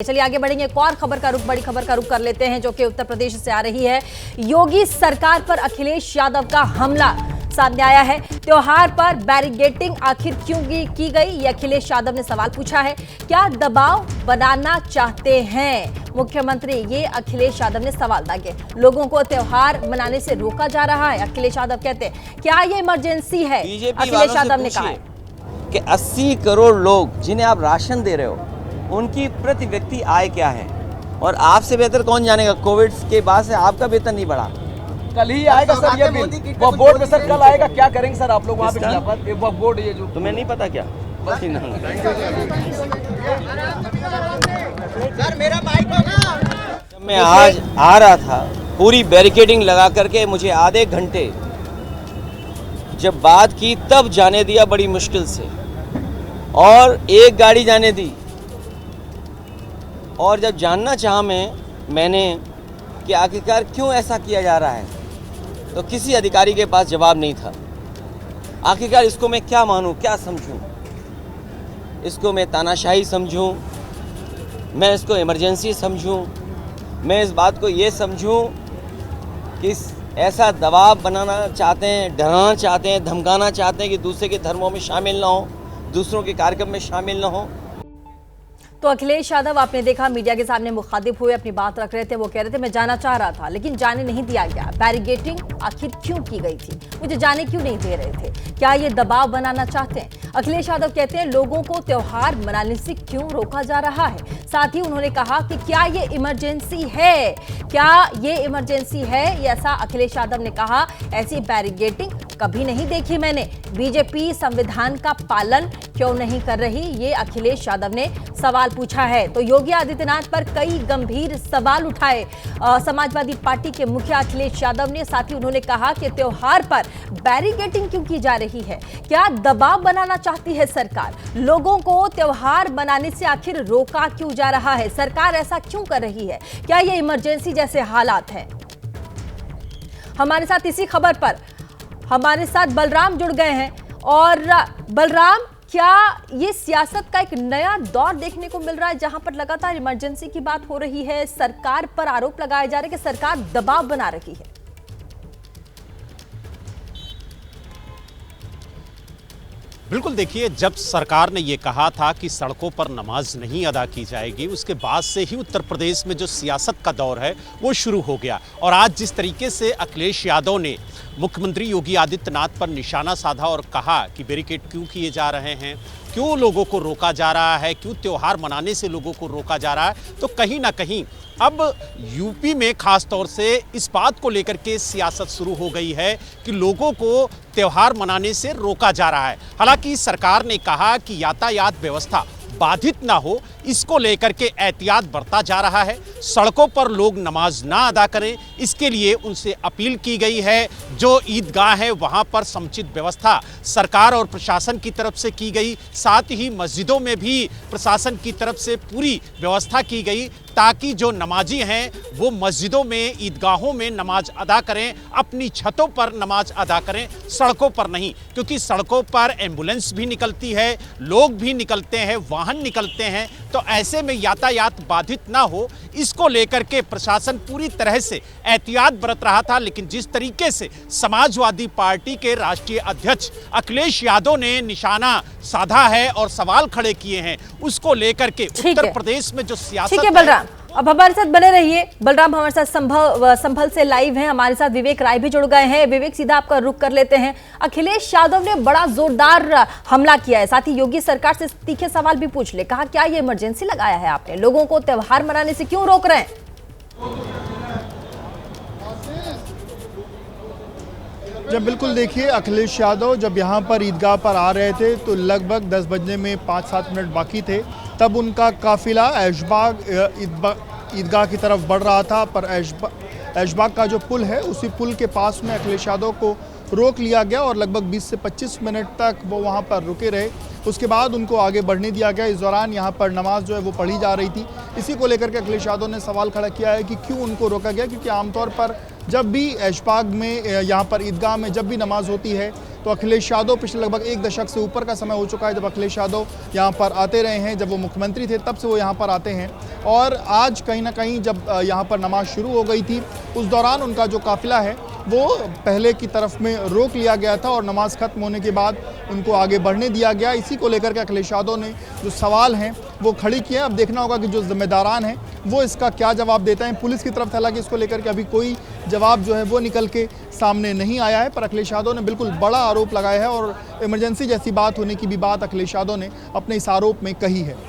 चलिए आगे बढ़ेंगे। एक और खबर का रुख, बड़ी खबर का रुख कर लेते हैं जो कि उत्तर प्रदेश से आ रही है। योगी सरकार पर अखिलेश यादव का हमला सामने आया है। त्योहार पर बैरिकेडिंग आखिर क्यों की गई, ये अखिलेश यादव ने सवाल पूछा है। क्या दबाव बनाना चाहते हैं मुख्यमंत्री, ये अखिलेश यादव ने सवाल दागे। लोगों को त्योहार मनाने से रोका जा रहा है, अखिलेश यादव कहते हैं। क्या ये इमरजेंसी है, अखिलेश यादव ने कहा है कि 80 करोड़ लोग जिन्हें आप राशन दे रहे हो, उनकी प्रति व्यक्ति आय क्या है, और आपसे बेहतर कौन जानेगा। कोविड के बाद से आपका वेतन नहीं बढ़ा। कल ही आएगा सर ये बिल, वो बोर्ड में सर कल आएगा। क्या करेंगे सर आप लोग वहाँ पे वो बोर्ड, ये जो तुम्हें नहीं पता क्या? सर मेरा माइक हो ना। जब मैं आज आ रहा था पूरी बैरिकेडिंग लगा करके, मुझे आधे घंटे जब बात की तब जाने दिया बड़ी मुश्किल से, और एक गाड़ी जाने दी। और जब जानना चाहा मैंने कि आखिरकार क्यों ऐसा किया जा रहा है, तो किसी अधिकारी के पास जवाब नहीं था। आखिरकार इसको मैं क्या मानूं, क्या समझूं? इसको मैं तानाशाही समझूं, मैं इसको इमरजेंसी समझूं, मैं इस बात को ये समझूं कि ऐसा दबाव बनाना चाहते हैं, डराना चाहते हैं, धमकाना चाहते हैं कि दूसरे के धर्मों में शामिल ना हो, दूसरों के कार्यक्रम में शामिल ना हो। तो अखिलेश यादव आपने देखा मीडिया के सामने मुखातिब हुए अपनी बात रख रहे थे। वो कह रहे थे मैं जाना चाह रहा था लेकिन जाने नहीं दिया गया। बैरिकेडिंग आखिर क्यों की गई थी, मुझे जाने क्यों नहीं दे रहे थे, क्या ये दबाव बनाना चाहते हैं। अखिलेश यादव कहते हैं लोगों को त्योहार मनाने से क्यों रोका जा रहा है। साथ ही उन्होंने कहा कि क्या ये इमरजेंसी है, क्या ये इमरजेंसी है। ऐसा अखिलेश यादव ने कहा। ऐसी बैरिकेडिंग कभी नहीं देखी मैंने। बीजेपी संविधान का पालन क्यों नहीं कर रही, ये अखिलेश यादव ने सवाल पूछा है। तो योगी आदित्यनाथ पर कई गंभीर सवाल उठाए समाजवादी पार्टी के मुखिया अखिलेश यादव ने। साथ ही उन्होंने कहा कि त्योहार पर बैरिकेडिंग क्यों की जा रही है, क्या दबाव बनाना चाहती है सरकार, लोगों को त्योहार मनाने से आखिर रोका क्यों जा रहा है, सरकार ऐसा क्यों कर रही है, क्या ये इमरजेंसी जैसे हालात हैं। हमारे साथ इसी खबर पर हमारे साथ बलराम जुड़ गए हैं। और बलराम, क्या ये सियासत का एक नया दौर देखने को मिल रहा है जहां पर लगातार इमरजेंसी की बात हो रही है, सरकार पर आरोप लगाए जा रहे हैं कि सरकार दबाव बना रही है। बिल्कुल, देखिए, जब सरकार ने ये कहा था कि सड़कों पर नमाज नहीं अदा की जाएगी, उसके बाद से ही उत्तर प्रदेश में जो सियासत का दौर है वो शुरू हो गया। और आज जिस तरीके से अखिलेश यादव ने मुख्यमंत्री योगी आदित्यनाथ पर निशाना साधा और कहा कि बैरिकेड क्यों किए जा रहे हैं, क्यों लोगों को रोका जा रहा है, क्यों त्योहार मनाने से लोगों को रोका जा रहा है, तो कहीं ना कहीं अब यूपी में खास तौर से इस बात को लेकर के सियासत शुरू हो गई है कि लोगों को त्योहार मनाने से रोका जा रहा है। हालांकि सरकार ने कहा कि यातायात व्यवस्था बाधित ना हो, इसको लेकर के एहतियात बरता जा रहा है। सड़कों पर लोग नमाज ना अदा करें, इसके लिए उनसे अपील की गई है। जो ईदगाह है वहां पर समुचित व्यवस्था सरकार और प्रशासन की तरफ से की गई, साथ ही मस्जिदों में भी प्रशासन की तरफ से पूरी व्यवस्था की गई ताकि जो नमाजी हैं वो मस्जिदों में, ईदगाहों में नमाज अदा करें, अपनी छतों पर नमाज अदा करें, सड़कों पर नहीं। क्योंकि सड़कों पर एम्बुलेंस भी निकलती है, लोग भी निकलते हैं, वाहन निकलते हैं, तो ऐसे में यातायात बाधित ना हो, इसको लेकर के प्रशासन पूरी तरह से एहतियात बरत रहा था। लेकिन जिस तरीके से समाजवादी पार्टी के राष्ट्रीय अध्यक्ष अखिलेश यादव ने निशाना साधा है और सवाल खड़े किए हैं, उसको लेकर के उत्तर प्रदेश में जो सियासत है। बलराम, अब हमारे साथ बने रहिए। बलराम हमारे साथ संभल से लाइव हैं, हमारे साथ विवेक राय भी जुड़ गए हैं। विवेक, सीधा आपका रुख कर लेते हैं। अखिलेश यादव ने बड़ा जोरदार हमला किया है, साथ ही योगी सरकार से तीखे सवाल भी पूछ ले। कहा क्या ये इमरजेंसी लगाया है आपने, लोगों को त्योहार मनाने से क्यों रोक रहे हैं। जब बिल्कुल देखिए, अखिलेश यादव जब यहाँ पर ईदगाह पर आ रहे थे तो लगभग 10 बजने में 5-7 मिनट बाकी थे, तब उनका काफिला ऐशबाग ईदगाह की तरफ बढ़ रहा था। पर ऐशबाग का जो पुल है, उसी पुल के पास में अखिलेश यादव को रोक लिया गया और लगभग 20 से 25 मिनट तक वो वहाँ पर रुके रहे। उसके बाद उनको आगे बढ़ने दिया गया। इस दौरान यहाँ पर नमाज जो है वो पढ़ी जा रही थी। इसी को लेकर के अखिलेश यादव ने सवाल खड़ा किया है कि क्यों उनको रोका गया, क्योंकि आमतौर पर जब भी ऐशबाग में, यहाँ पर ईदगाह में जब भी नमाज होती है तो अखिलेश यादव पिछले लगभग 1 दशक से ऊपर का समय हो चुका है जब अखिलेश यादव यहाँ पर आते रहे हैं। जब वो मुख्यमंत्री थे तब से वो यहाँ पर आते हैं, और आज कहीं ना कहीं जब यहाँ पर नमाज शुरू हो गई थी उस दौरान उनका जो काफिला है वो पहले की तरफ में रोक लिया गया था और नमाज खत्म होने के बाद उनको आगे बढ़ने दिया गया। इसी को लेकर के अखिलेश यादव ने जो सवाल हैं वो खड़ी किए। अब देखना होगा कि जो जिम्मेदारान हैं वो इसका क्या जवाब देते हैं। पुलिस की तरफ से हालांकि इसको लेकर के अभी कोई जवाब जो है वो निकल के सामने नहीं आया है, पर अखिलेश यादव ने बिल्कुल बड़ा आरोप लगाया है और इमरजेंसी जैसी बात होने की भी बात अखिलेश यादव ने अपने इस आरोप में कही है।